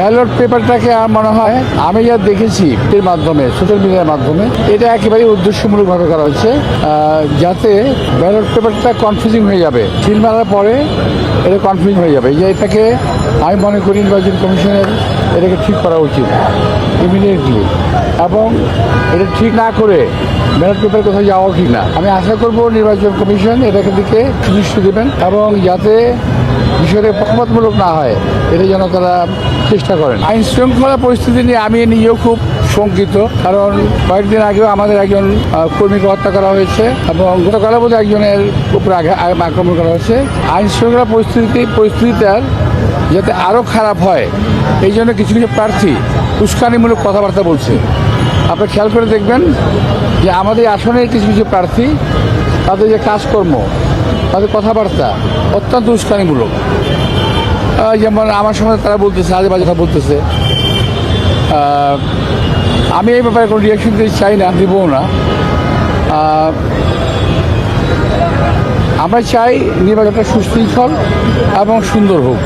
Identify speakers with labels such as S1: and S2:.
S1: Ballot পেপারটাকে আমার মনে হয় আমি যা দেখেছি এর মাধ্যমে সোশ্যাল মিডিয়ার মাধ্যমে এটা একেবারে উদ্দেশ্যমূলকভাবে করা হচ্ছে যাতে ব্যালট পেপারটা কনফিউজিং হয়ে যাবে সিল মারার পরে এটা কনফিউজিং হয়ে যাবে যে এটাকে আমি মনে করি নির্বাচন কমিশনের এটাকে ঠিক করা উচিত ইমিডিয়েটলি এবং এটা ঠিক না করে ব্যালট পেপার কোথাও যাওয়াও ঠিক না। আমি আশা করব নির্বাচন কমিশন এটাকে দিকে সুনিশ্চিত দেবেন এবং যাতে বিষয়টা পক্ষপাতমূলক না হয় এটা যেন তারা চেষ্টা করেন। আইন শৃঙ্খলা পরিস্থিতি নিয়ে আমি নিজেও খুব শঙ্কিত, কারণ কয়েকদিন আগেও আমাদের একজন কর্মীকে হত্যা করা হয়েছে এবং গতকালও বোধহয় একজনের উপরে আক্রমণ করা হয়েছে। আইন শৃঙ্খলা পরিস্থিতিটার যাতে আরও খারাপ হয় এই জন্য কিছু কিছু প্রার্থী উস্কানিমূলক কথাবার্তা বলছে। আপনি খেয়াল করে দেখবেন যে আমাদের আসনের কিছু কিছু প্রার্থী তাদের যে কাজকর্ম তাদের কথাবার্তা অত্যন্ত উস্কানিমূলক। যেমন আমার সঙ্গে তারা বলতেছে আজে বাজে কথা বলতেছে। আমি এই ব্যাপারে কোনো রিয়াকশন দিতে চাই না, দেবও না। আমরা চাই নির্বাচনটা সুশৃঙ্খল এবং সুন্দর হোক।